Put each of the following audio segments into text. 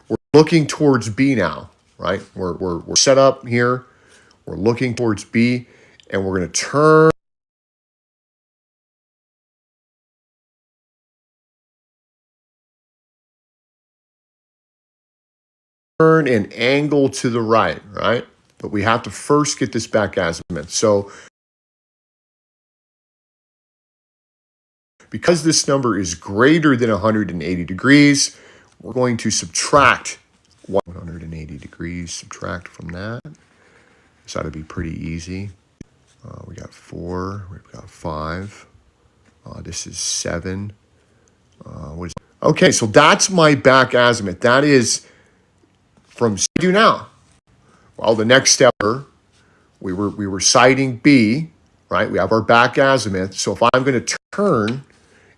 we're looking towards B now, right? We're set up here. We're looking towards B, and we're going to turn and angle to the right, right? But we have to first get this back azimuth. So because this number is greater than 180 degrees, we're going to subtract 180 degrees, subtract from that. This ought to be pretty easy. We got 4, we've got 5. This is 7. Okay, so that's my back azimuth. That is from C to now. Well, the next step, we were sighting B, right? We have our back azimuth. So if I'm going to turn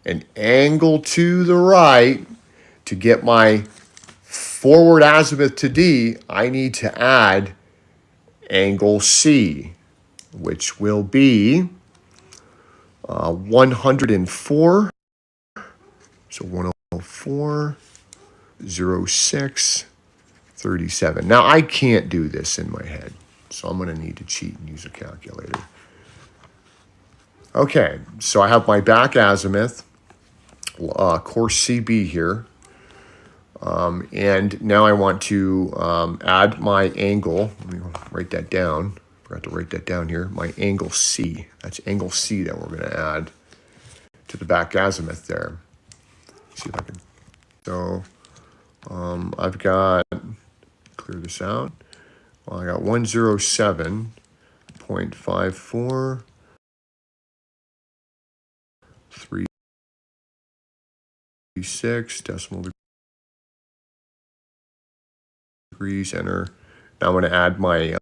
an angle to the right to get my forward azimuth to D, I need to add angle C, which will be 104. So 104, 06, 37. Now, I can't do this in my head, so I'm going to need to cheat and use a calculator. Okay, so I have my back azimuth, course CB here. And now I want to add my angle. Let me write that down. Forgot to write that down here. My angle C. That's angle C that we're going to add to the back azimuth there. See if I can. So I've got, clear this out. Well, I got 107.54. 36 decimal degrees, enter. Now I'm going to add my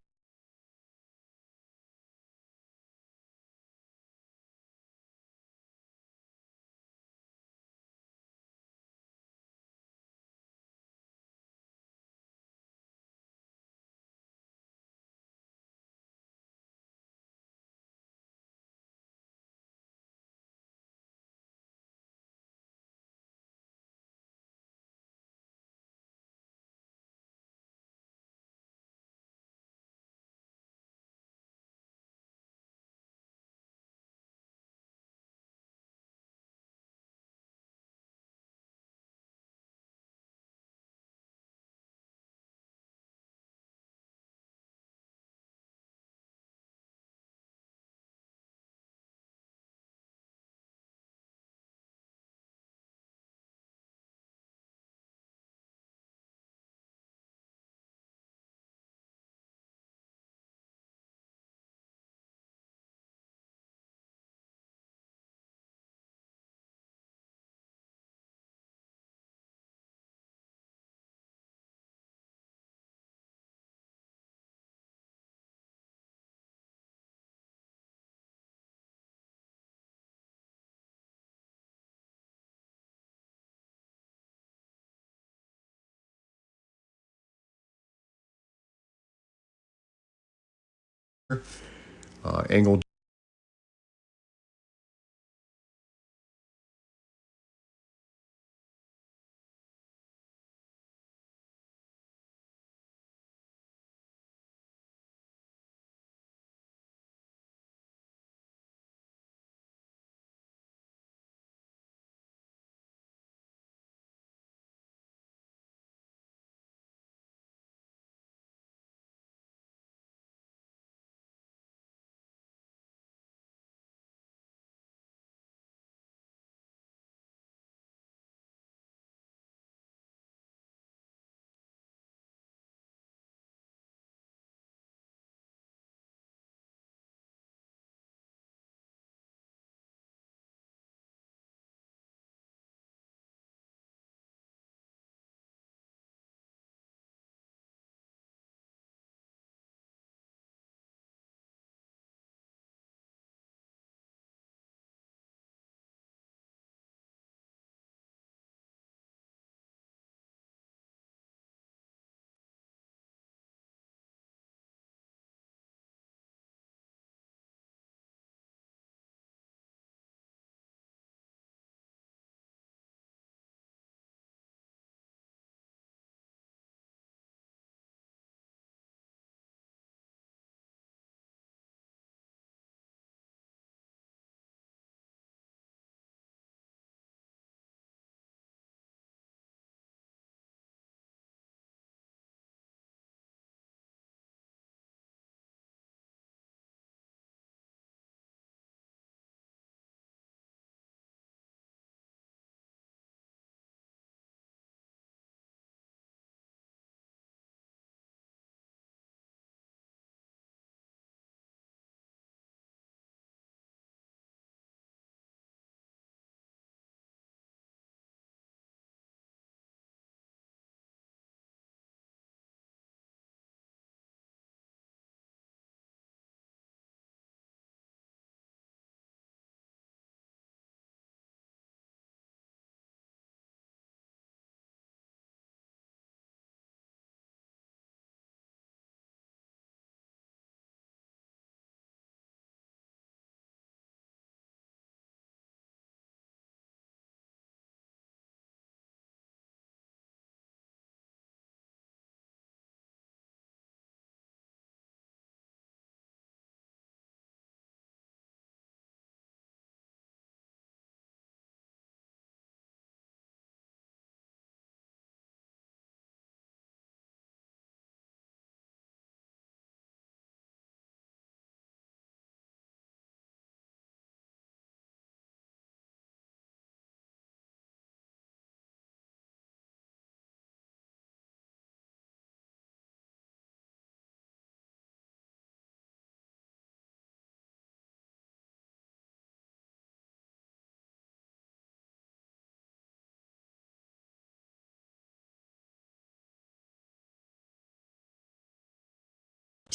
angle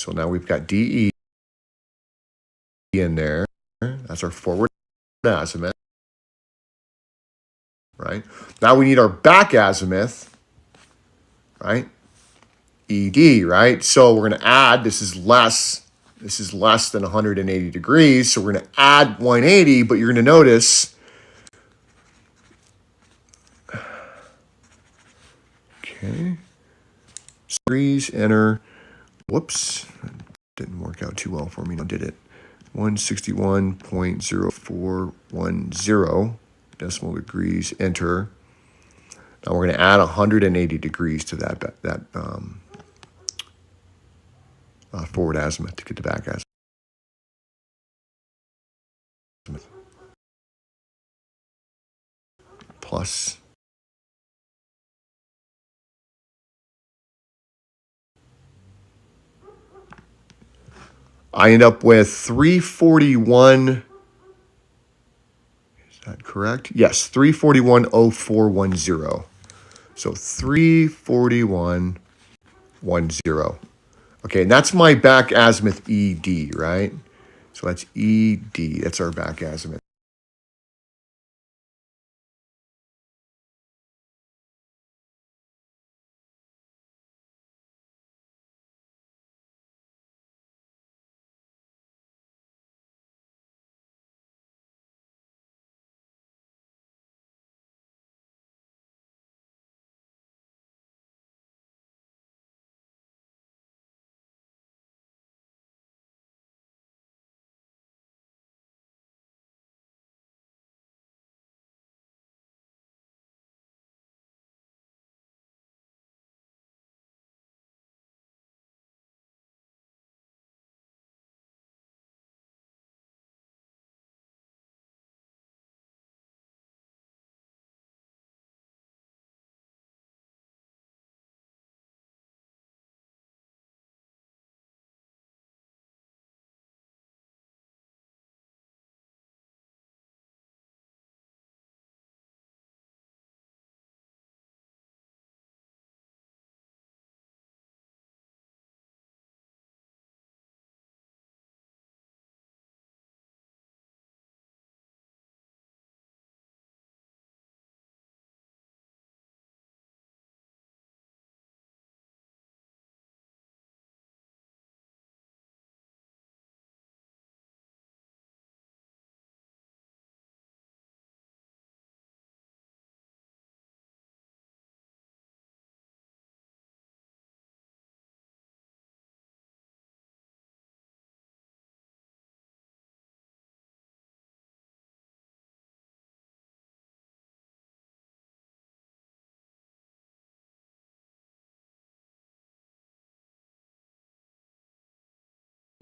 So now we've got DE in there. That's our forward azimuth, right? Now we need our back azimuth, right? ED, right? So we're going to add, this is less than 180 degrees. So we're going to add 180, but you're going to notice, okay, degrees, enter, whoops, didn't work out too well for me, now did it? 161.0410 decimal degrees, enter. Now we're going to add 180 degrees to that forward azimuth to get the back azimuth. Plus, I end up with 341. Is that correct? Yes, 341.0410. So 341.10. Okay, and that's my back azimuth ED, right? So that's ED. That's our back azimuth.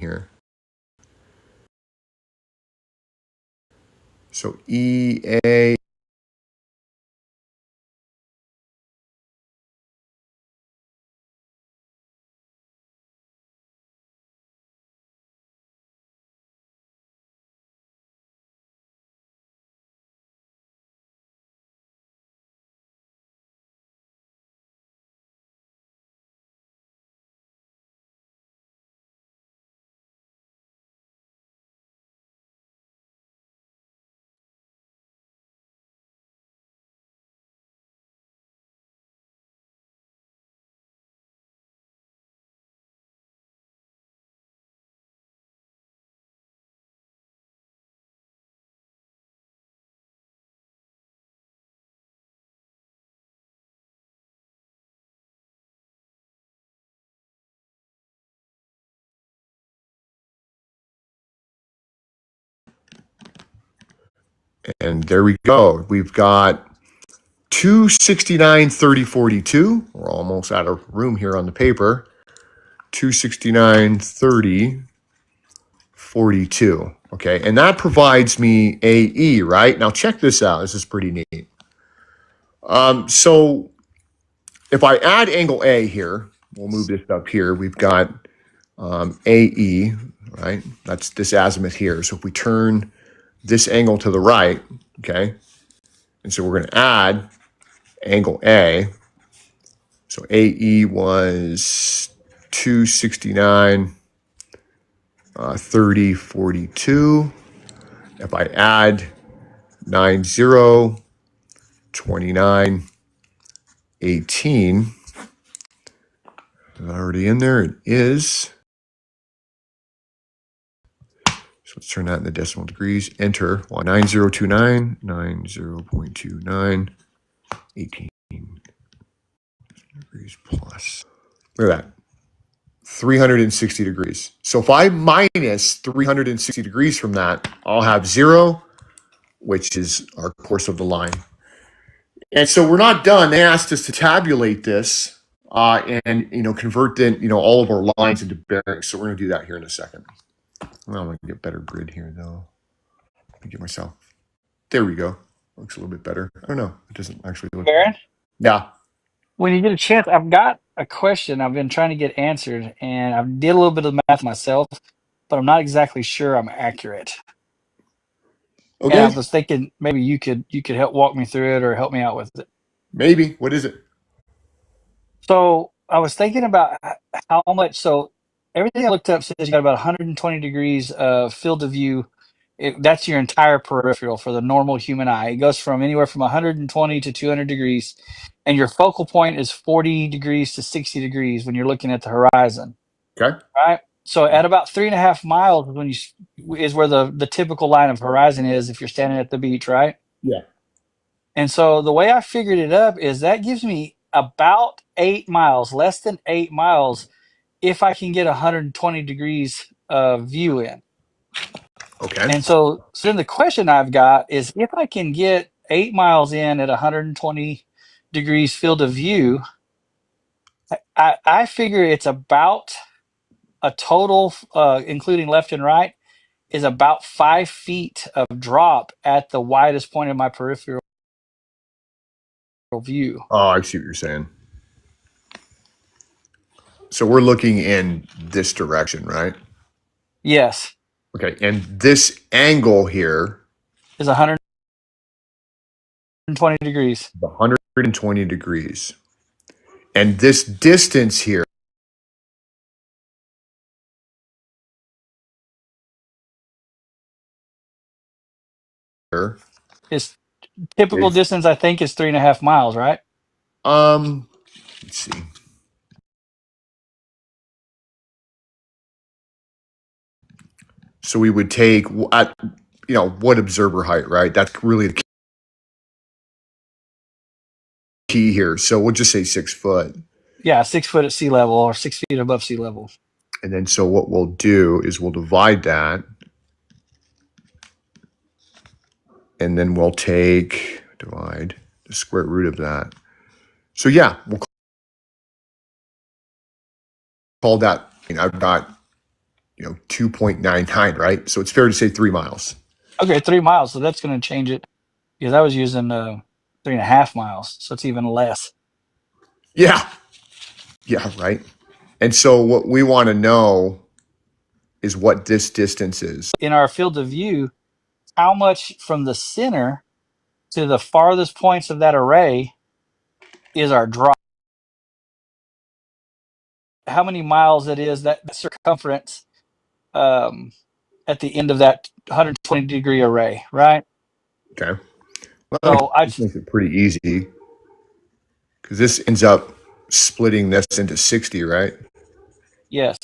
Here. So EA. And there we go. We've got 269, 30, 42. We're almost out of room here on the paper. 269, 30, 42. Okay, and that provides me AE, right? Now check this out. This is pretty neat. So if I add angle A here, we'll move this up here. We've got AE, right? That's this azimuth here. So if we turn this angle to the right, okay, and so we're going to add angle A. So AE was 269. 30, 42. If I add 90, 29, 18, is it already in there? It is. So let's turn that into decimal degrees. Enter. Well, 9029, 90.29, 18 degrees plus. Look at that. 360 degrees. So if I minus 360 degrees from that, I'll have 0, which is our course of the line. And so we're not done. They asked us to tabulate this and convert all of our lines into bearings. So we're going to do that here in a second. Well, I'm going to get a better grid here though. Let me get myself. There we go. Looks a little bit better. I don't know. It doesn't actually look. Baron, Yeah. when you get a chance, I've got a question I've been trying to get answered, and I did a little bit of math myself, but I'm not exactly sure I'm accurate. And I Okay. was thinking maybe you could help walk me through it or help me out with it. Maybe. What is it? So I was thinking about how much. So everything I looked up says you got about 120 degrees of field of view. That's your entire peripheral for the normal human eye. It goes from anywhere from 120 to 200 degrees, and your focal point is 40 degrees to 60 degrees when you're looking at the horizon. Okay. Right. So at about 3.5 miles when is where the typical line of horizon is if you're standing at the beach, right? Yeah. And so the way I figured it up is that gives me about 8 miles, less than 8 miles, if I can get 120 degrees of view in. Okay. And so then the question I've got is if I can get 8 miles in at 120 degrees field of view, I figure it's about a total, including left and right, is about 5 feet of drop at the widest point of my peripheral view. Oh, I see what you're saying. So we're looking in this direction, right? Yes, Okay. And this angle here is 120 degrees. is 120 degrees. And this distance here Its typical is distance, I think, is 3.5 miles, right? let's see. So we would take at what observer height, right? That's really the key here. So we'll just say 6 foot. Yeah, 6 foot at sea level or 6 feet above sea level. And then so what we'll do is we'll divide that. And then we'll divide the square root of that. So yeah, we'll call that, I've got, 2.99, right? So it's fair to say 3 miles. Okay, 3 miles. So that's going to change it because I was using 3.5 miles. So it's even less. Yeah. Yeah, right. And so what we want to know is what this distance is. In our field of view, how much from the center to the farthest points of that array is our drop? How many miles it is, that circumference um, at the end of that 120 degree array, right? Okay. Well, So I this makes it pretty easy because this ends up splitting this into 60, right? yes.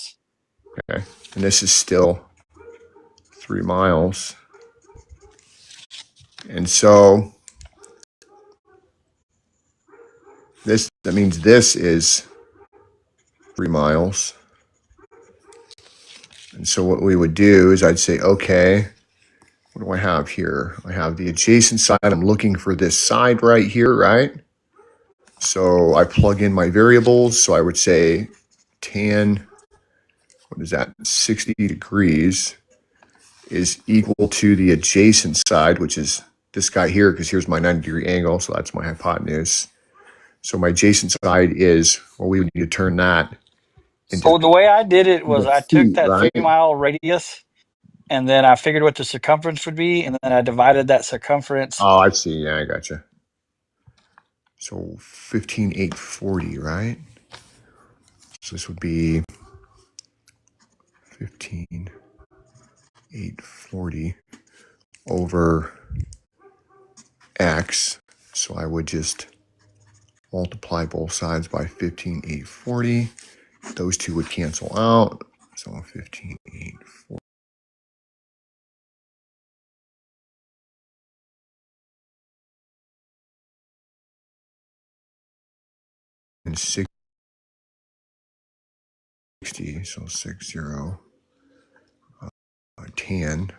Okay. And this is still 3 miles. And so that means this is 3 miles. And so what we would do is I'd say, okay, what do I have here? I have the adjacent side. I'm looking for this side right here, right? So I plug in my variables. So I would say tan, what is that? 60 degrees is equal to the adjacent side, which is this guy here, because here's my 90-degree angle. So that's my hypotenuse. So my adjacent side is, well, we would need to turn that into So the way I did it was I took feet, that right? 3 mile radius and then I figured what the circumference would be, and then I divided that circumference. Oh, I see. Yeah, I gotcha. So 15,840, right? So this would be 15. 840 over x. So I would just multiply both sides by 15,840. Those two would cancel out. So 15,840 and 60. So 60 tan.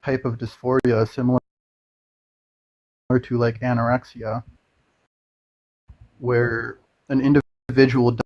type of dysphoria similar to like anorexia, where an individual